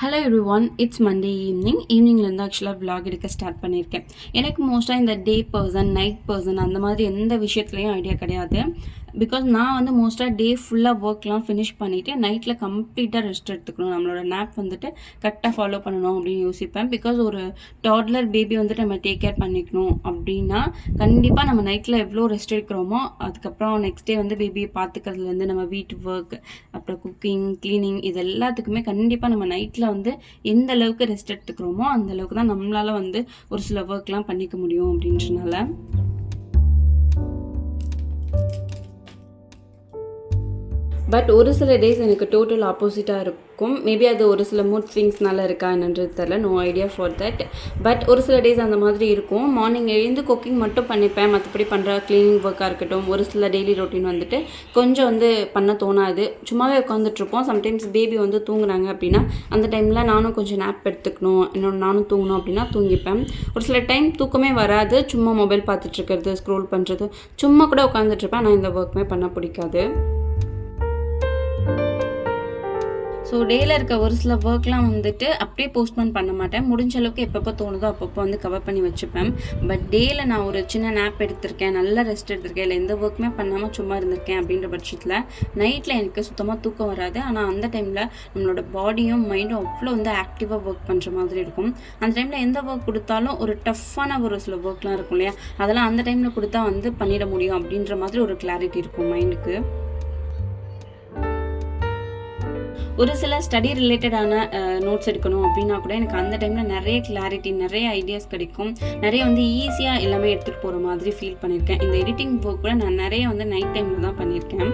Hello everyone, it's Monday ஈவினிங்லேருந்து ஆக்சுவலாக vlog எடுக்க start பண்ணியிருக்கேன். எனக்கு மோஸ்ட்டாக இந்த டே பர்சன், நைட் பர்சன் அந்த மாதிரி எந்த விஷயத்துலையும் ஐடியா கிடையாது. பிகாஸ் நான் வந்து மோஸ்ட்டாக டே ஃபுல்லாக ஒர்க்லாம் ஃபினிஷ் பண்ணிவிட்டு நைட்டில் கம்ப்ளீட்டாக ரெஸ்ட் எடுத்துக்கணும், நம்மளோட நேப் வந்துட்டு கரெக்டாக ஃபாலோ பண்ணணும் அப்படின்னு யோசிப்பேன். பிகாஸ் ஒரு டாட்லர் பேபி வந்துட்டு நம்ம டேக் கேர் பண்ணிக்கணும் அப்படின்னா கண்டிப்பாக நம்ம நைட்டில் எவ்வளோ ரெஸ்ட் எடுக்கிறோமோ அதுக்கப்புறம் நெக்ஸ்ட் டே வந்து பேபியை பார்த்துக்கிறதுலேருந்து நம்ம வீட்டு ஒர்க், அப்புறம் குக்கிங், க்ளீனிங், இது எல்லாத்துக்குமே கண்டிப்பாக நம்ம நைட்டில் வந்து எந்த அளவுக்கு ரெஸ்ட் எடுத்துக்கிறோமோ அந்த அளவுக்கு தான் நம்மளால் வந்து ஒரு சில ஒர்க்லாம் பண்ணிக்க முடியும் அப்படின்றனால. பட் ஒரு சில டேஸ் எனக்கு டோட்டல் ஆப்போசிட்டாக இருக்கும். மேபி அது ஒரு சில மூட் ஸ்விங்ஸ்னால இருக்கா என்னன்றது தெரில, no idea for that. But ஒரு சில டேஸ் அந்த மாதிரி இருக்கும். மார்னிங் எழுந்து குக்கிங் மட்டும் பண்ணிப்பேன், மற்றபடி பண்ணுற க்ளீனிங் ஒர்க்காக இருக்கட்டும், ஒரு சில டெய்லி ரொட்டீன் வந்துட்டு கொஞ்சம் வந்து பண்ண தோணாது, சும்மாவே உட்காந்துட்ருப்போம். சம்டைம்ஸ் பேபி வந்து தூங்குறாங்க அப்படின்னா அந்த டைமில் நானும் கொஞ்சம் நேப் எடுத்துக்கணும், இன்னொன்று நானும் தூங்கணும் அப்படின்னா தூங்கிப்பேன். ஒரு சில டைம் தூக்கமே வராது, சும்மா மொபைல் பார்த்துட்ருக்கிறது, ஸ்க்ரோல் பண்ணுறது, சும்மா கூட உட்காந்துட்ருப்பேன். ஆனால் இந்த ஒர்க்குமே பண்ண பிடிக்காது. ஸோ டேயில் இருக்க ஒரு சில ஒர்க்லாம் வந்துட்டு அப்படியே போஸ்ட்போன் பண்ண மாட்டேன். முடிஞ்ச அளவுக்கு எப்பப்போ தோணுதோ அப்பப்போ வந்து கவர் பண்ணி வச்சுப்பேன். பட் டேயில் நான் ஒரு சின்ன நேப் எடுத்திருக்கேன், நல்ல ரெஸ்ட் எடுத்திருக்கேன், இல்லை எந்த ஒர்க்குமே பண்ணாமல் சும்மா இருந்திருக்கேன் அப்படின்ற பட்சத்தில் நைட்டில் எனக்கு சுத்தமாக தூக்கம் வராது. ஆனால் அந்த டைமில் நம்மளோட பாடியும் மைண்டும் அவ்வளோ வந்து ஆக்டிவாக ஒர்க் பண்ணுற மாதிரி இருக்கும். அந்த டைமில் எந்த ஒர்க் கொடுத்தாலும் ஒரு டஃப்பான ஒரு சில ஒர்க்லாம் இருக்கும் இல்லையா, அதெல்லாம் அந்த டைமில் கொடுத்தா வந்து பண்ணிட முடியும் அப்படின்ற மாதிரி ஒரு கிளாரிட்டி இருக்கும் மைண்டுக்கு. ஒரு சில ஸ்டடி ரிலேட்டடான நோட்ஸ் எடுக்கணும் அப்படின்னா கூட எனக்கு அந்த டைமில் நிறைய கிளாரிட்டி, நிறைய ஐடியாஸ் கிடைக்கும். நிறைய வந்து ஈஸியாக எல்லாமே எடுத்துகிட்டு போகிற மாதிரி ஃபீல் பண்ணியிருக்கேன். இந்த எடிட்டிங் ஒர்க் கூட நான் நிறைய வந்து நைட் டைமில் தான் பண்ணியிருக்கேன்.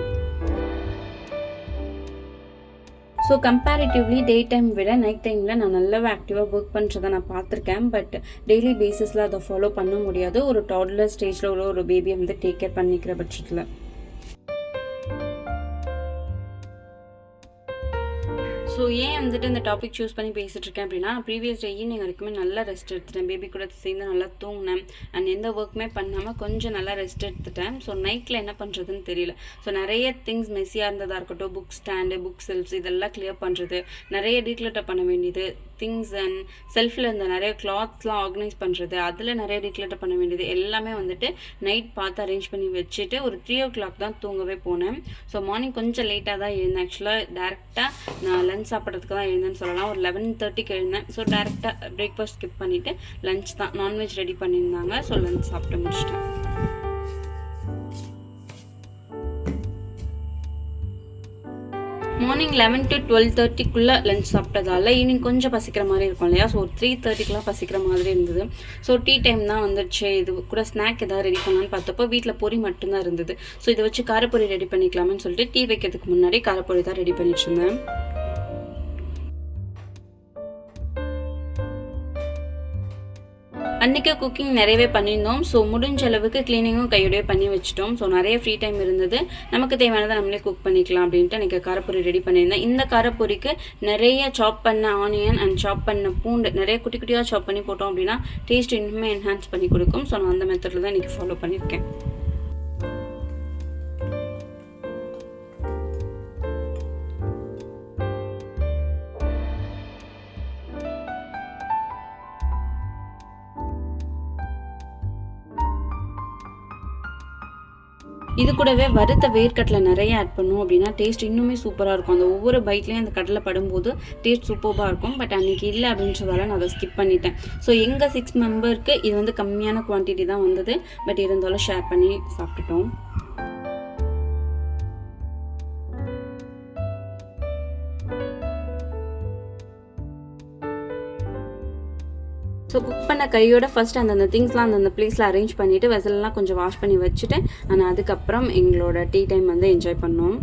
ஸோ கம்பேரிட்டிவ்லி டே டைம் விட நைட் டைமில் நான் நல்லாவே ஆக்டிவாக ஒர்க் பண்ணுறதை நான் பார்த்துருக்கேன். பட் டெய்லி பேசிஸில் அதை ஃபாலோ பண்ண முடியாது, ஒரு டாட்லர் ஸ்டேஜில் உள்ள ஒரு பேபியை வந்து டேக் கேர் பண்ணிக்கிற பட்சத்தில். ஸோ ஏன் வந்துட்டு இந்த டாபிக் சூஸ் பண்ணி பேசிகிட்டு இருக்கேன் அப்படின்னா, ப்ரீவியஸ் டே ஈவினிங் வரைக்குமே நல்லா ரெஸ்ட் எடுத்துட்டேன், பேபி கூட சேர்ந்து நல்லா தூங்கினேன், அண்ட் எந்த ஒர்க்குமே பண்ணாமல் கொஞ்சம் நல்லா ரெஸ்ட் எடுத்துட்டேன். ஸோ நைட்டில் என்ன பண்ணுறதுன்னு தெரியல. ஸோ நிறைய திங்ஸ் மெஸ்ஸியாக இருந்ததாக இருக்கட்டும், புக் ஸ்டாண்டு, புக் செல்ஃப்ஸ் இதெல்லாம் கிளியர் பண்ணுறது, நிறைய டீக்ளட்டர் பண்ண வேண்டியது திங்ஸ், அண்ட் செல்ஃபில் இருந்த நிறைய கிளாத்ஸ்லாம் ஆர்கனைஸ் பண்ணுறது, அதில் நிறைய டீக்ளட்டர் பண்ண வேண்டியது எல்லாமே வந்துட்டு நைட் பார்த்து அரேஞ்ச் பண்ணி வச்சுட்டு ஒரு 3 o'clock தான் தூங்கவே போனேன். ஸோ மார்னிங் கொஞ்சம் லேட்டாக தான் எழுந்தேன். ஆக்சுவலாக டேரெக்டாக நான் லஞ்ச் சாப்பிட்றதுக்கு தான் எழுந்தேன்னு சொல்லலாம். ஒரு 11:30க்கு எழுந்தேன். ஸோ டேரெக்டாக பிரேக்ஃபாஸ்ட் ஸ்கிப் பண்ணிவிட்டு லஞ்ச் தான், நான்வெஜ் ரெடி பண்ணியிருந்தாங்க. ஸோ லஞ்ச் சாப்பிட்டு முடிச்சிட்டேன். மார்னிங் 11 to 12:30க்குள்ளே லஞ்ச் சாப்பிட்டதால ஈவினிங் கொஞ்சம் பசிக்கிற மாதிரி இருக்கும் இல்லையா. ஸோ ஒரு 3:30க்குலாம் பசிக்கிற மாதிரி இருந்தது. ஸோ டீ டைம் தான் வந்துடுச்சு. இது கூட ஸ்நாக் எதாவது ரெடி பண்ணலான்னு பார்த்தப்போ வீட்டில் பொரி மட்டும்தான் இருந்தது. ஸோ இதை வச்சு காரப்பொரி ரெடி பண்ணிக்கலாம்னு சொல்லிட்டு டீ வைக்கிறதுக்கு முன்னாடி காரப்பொரி தான் ரெடி பண்ணிட்டு இருந்தேன். அன்றைக்கி குக்கிங் நிறையவே பண்ணியிருந்தோம். ஸோ முடிஞ்ச அளவுக்கு க்ளீனிங்கும் கையோடய பண்ணி வச்சுட்டோம். ஸோ நிறைய ஃப்ரீ டைம் இருந்தது, நமக்கு தேவையானதை நம்மளே குக் பண்ணிக்கலாம் அப்படின்ட்டு எனக்கு காரப்பொரி ரெடி பண்ணியிருந்தேன். இந்த காரப்பொரிக்கு நிறைய சாப் பண்ண ஆனியன் அண்ட் சாப் பண்ண பூண்டு நிறைய குட்டி குட்டியாக சாப் பண்ணி போட்டோம் அப்படின்னா டேஸ்ட் இன்னுமே என்ஹான்ஸ் பண்ணி கொடுக்கும். ஸோ நான் அந்த மெத்தடில் தான் இன்றைக்கி ஃபாலோ பண்ணியிருக்கேன். இது கூடவே வறுத்த வேர்க்கடலை நிறைய ஆட் பண்ணும் அப்படின்னா டேஸ்ட் இன்னுமே சூப்பராக இருக்கும். அந்த ஒவ்வொரு பைட்லேயும் அந்த கடலை படும்போது டேஸ்ட் சூப்பராக இருக்கும். பட் அன்றைக்கி இல்லை அப்படின்றதால நான் அதை ஸ்கிப் பண்ணிட்டேன். ஸோ எங்கள் 6 மெம்பருக்கு இது வந்து கம்மியான குவான்டிட்டி தான் வந்தது. பட் இருந்தாலும் ஷேர் பண்ணி சாப்பிட்டுட்டோம். ஸோ குக் பண்ண கையோட ஃபஸ்ட் அந்தந்த திங்ஸ்லாம் அந்தந்த பிளேஸில் அரேஞ்ச் பண்ணிவிட்டு வெசல்லாம் கொஞ்சம் வாஷ் பண்ணி வச்சுட்டு நான் அதுக்கப்புறம் எங்களோட டீ டைம் வந்து என்ஜாய் பண்ணோம்.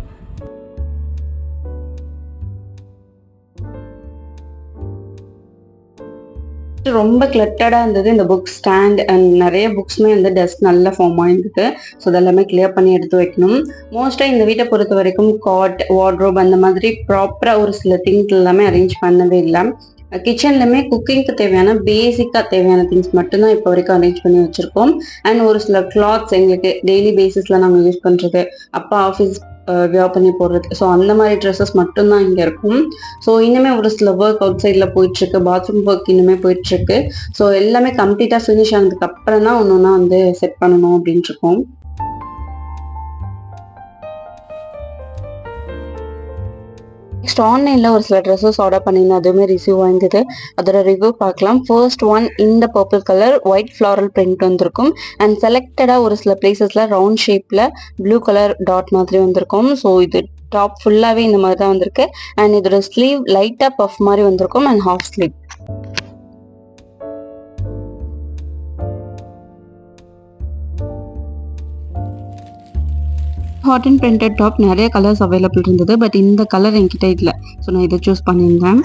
ரொம்ப கிளட்டடாக இருந்தது இந்த புக் ஸ்டாண்ட், அண்ட் நிறைய புக்ஸுமே வந்து டஸ்ட் நல்லா ஃபார்ம் ஆகிருந்தது. ஸோ அதெல்லாமே கிளியர் பண்ணி எடுத்து வைக்கணும். மோஸ்ட்டாக இந்த வீட்டை பொறுத்த வரைக்கும் காட், வார்ட்ரோப் அந்த மாதிரி ப்ராப்பராக ஒரு சில திங்ஸ் எல்லாமே அரேஞ்ச் பண்ணவே இல்லை. கிச்சன்லையுமே குக்கிங்க்கு தேவையான பேசிக்காக தேவையான திங்ஸ் மட்டும்தான் இப்போ வரைக்கும் அரேஞ்ச் பண்ணி வச்சுருக்கோம். அண்ட் ஒரு சில கிளாத்ஸ் எங்களுக்கு டெய்லி பேசிஸில் நாங்கள் யூஸ் பண்ணுறது, அப்பா ஆஃபீஸ் வியர் பண்ணி போடுறது. ஸோ அந்த மாதிரி ட்ரெஸ்ஸஸ் மட்டும்தான் இங்கே இருக்கும். ஸோ இன்னுமே ஒரு சில ஒர்க் அவுட் சைடில் போயிட்டுருக்கு, பாத்ரூம் ஒர்க் இன்னுமே போயிட்டுருக்கு. ஸோ எல்லாமே கம்ப்ளீட்டாக ஃபினிஷ் ஆனதுக்கு அப்புறம் தான் ஒன்று ஒன்றா வந்து செட் பண்ணணும் அப்படின்ட்டு இருக்கோம். நெக்ஸ்ட் ஆன்லைனில் ஒரு சில ட்ரெஸ்ஸஸ் ஆர்டர் பண்ணியிருந்தேன், அதுவுமே ரிசீவ் ஆயிருந்தது. அதோட ரிவ்யூ பார்க்கலாம். ஃபர்ஸ்ட் ஒன் இந்த purple colour white floral print வந்திருக்கும். அண்ட் செலக்டடாக ஒரு சில பிளேசஸில் ரவுண்ட் ஷேப்பில் ப்ளூ கலர் டாட் மாதிரி வந்திருக்கும். ஸோ இது டாப் ஃபுல்லாகவே இந்த மாதிரி தான் வந்திருக்கு. அண்ட் இதோட ஸ்லீவ் லைட்டாக பஃப் மாதிரி வந்திருக்கும் and half sleeve. Cotton printed top நிறைய கலர்ஸ் அவைலபிள் இருந்தது. பட் இந்த கலர் என்கிட்ட இல்லை. ஸோ நான் இதை சூஸ் பண்ணியிருந்தேன்.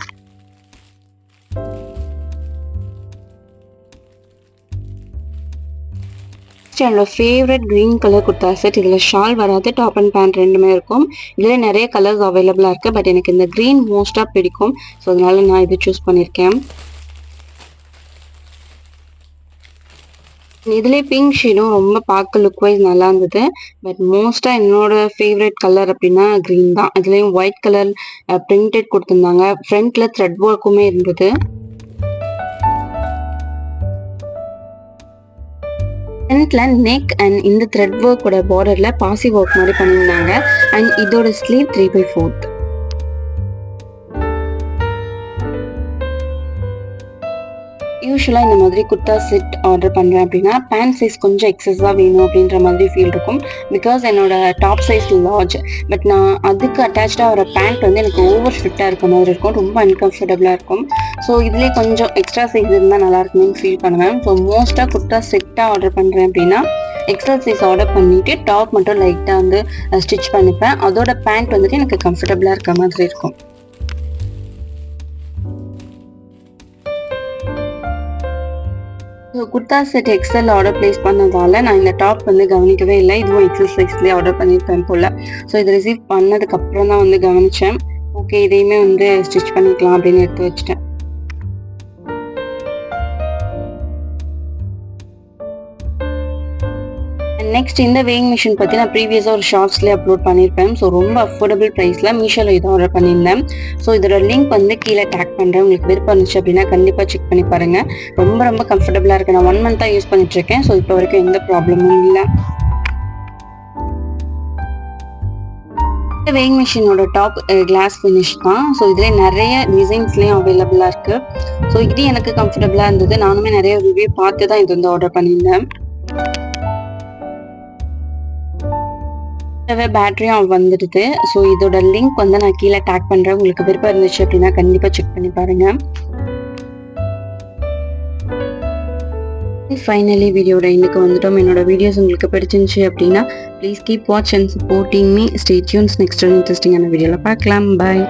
என்னோட favourite green colour kurta set. இதில் ஷால் வராது, டாப் அண்ட் பேண்ட் ரெண்டுமே இருக்கும். இதில் நிறைய கலர்ஸ் அவைலபிளாக இருக்குது. பட் எனக்கு இந்த க்ரீன் மோஸ்ட்டாக பிடிக்கும். ஸோ அதனால நான் இதை சூஸ் பண்ணியிருக்கேன். இதுலேயே பிங்க் ஷேடும் ரொம்ப பார்க்க லுக் வைஸ் நல்லா இருந்தது. பட் மோஸ்ட்டாக என்னோட ஃபேவரட் கலர் அப்படின்னா க்ரீன் தான். இதுலேயும் ஒயிட் கலர் பிரிண்டட் கொடுத்துருந்தாங்க. ஃப்ரண்ட்டில் த்ரெட் ஒர்க்குமே இருந்தது. ஃப்ரண்ட்ல நெக் அண்ட் இந்த த்ரெட் ஒர்க்கோட பார்டரில் பாசி ஒர்க் மாதிரி பண்ணியிருந்தாங்க. அண்ட் இதோட ஸ்லீவ் 3/4. யூஸ்வலாக இந்த மாதிரி குர்தா செட் ஆர்டர் பண்ணுறேன் அப்படின்னா பேண்ட் சைஸ் கொஞ்சம் எக்ஸஸாக வேணும் அப்படின்ற மாதிரி ஃபீல் இருக்கும். பிகாஸ் என்னோட டாப் சைஸ் லார்ஜ். பட் நான் அதுக்கு அட்டாச்சாக வர பேண்ட் வந்து எனக்கு ஓவர் ஃபிட்டாக இருக்க மாதிரி இருக்கும், ரொம்ப அன்கம்ஃபர்டபுளாக இருக்கும். ஸோ இதுலேயே கொஞ்சம் எக்ஸ்ட்ரா சைஸ் இருந்தால் நல்லா இருக்குன்னு ஃபீல் பண்ணுவேன். ஸோ மோஸ்ட்டாக குர்தா செட்டாக ஆர்டர் பண்ணுறேன் அப்படின்னா எக்ஸ்ட்ரா சைஸ் ஆர்டர் பண்ணிவிட்டு டாப் மட்டும் லைட்டாக வந்து ஸ்டிச் பண்ணிப்பேன். அதோட பேண்ட் வந்துட்டு எனக்கு கம்ஃபர்டபுளாக இருக்க மாதிரி இருக்கும். So kurta set XL order place பண்ணதால நான் இந்த டாப் வந்து கவனிக்கவே இல்லை. இதுவும் எக்ஸல் சைஸ்லேயே ஆர்டர் பண்ணியிருப்பேன் போல். ஸோ இதை ரிசீவ் பண்ணதுக்கப்புறம் தான் வந்து கவனித்தேன். ஓகே, இதையுமே வந்து ஸ்டிச் பண்ணிக்கலாம் அப்படின்னு எடுத்து வச்சுட்டேன். நெக்ஸ்ட் இந்த வேயிங் மிஷின் பற்றி நான் ப்ரீவியஸாக ஒரு ஷார்ட்ஸ்லேயே அப்லோட் பண்ணியிருப்பேன். ஸோ ரொம்ப அஃபோர்டபுள் ப்ரைஸில் மீஷோவில் இதை ஆர்டர் பண்ணியிருந்தேன். ஸோ இதோட லிங்க் வந்து கீழே டேக் பண்ணுறேன். உங்களுக்கு விருப்பம் இருந்துச்சு அப்படின்னா கண்டிப்பாக செக் பண்ணி பாருங்கள். ரொம்ப ரொம்ப கம்ஃபர்டபுளாக இருக்குது. நான் 1 மந்த்தாக யூஸ் பண்ணிட்டுருக்கேன். ஸோ இப்போ வரைக்கும் எந்த ப்ராப்ளமும் இல்லை. இந்த வேயிங் மிஷினோட டாப் கிளாஸ் ஃபினிஷ் தான். ஸோ இதில் நிறைய டிசைன்ஸ்லேயும் அவைலபிளாக இருக்குது. ஸோ இது எனக்கு கம்ஃபர்டபுளாக இருந்தது. நானுமே நிறைய ரிவ்யூ பார்த்து தான் இது வந்து ஆர்டர் பண்ணியிருந்தேன். பேட்டரியும் வந்துடுது. ஸோ இதோட லிங்க் வந்து நான் கீழே டேக் பண்ணுறேன். உங்களுக்கு விருப்பம் இருந்துச்சு அப்படின்னா கண்டிப்பாக செக் பண்ணி பாருங்கள். ஃபைனலி வீடியோட இன்னைக்கு வந்துட்டோம். என்னோட வீடியோஸ் உங்களுக்கு பிடிச்சிருந்துச்சு அப்படின்னா please keep watch and supporting me. Stay tunes. Next இன்ட்ரெஸ்டிங்கான வீடியோவில் பார்க்கலாம். பாய்.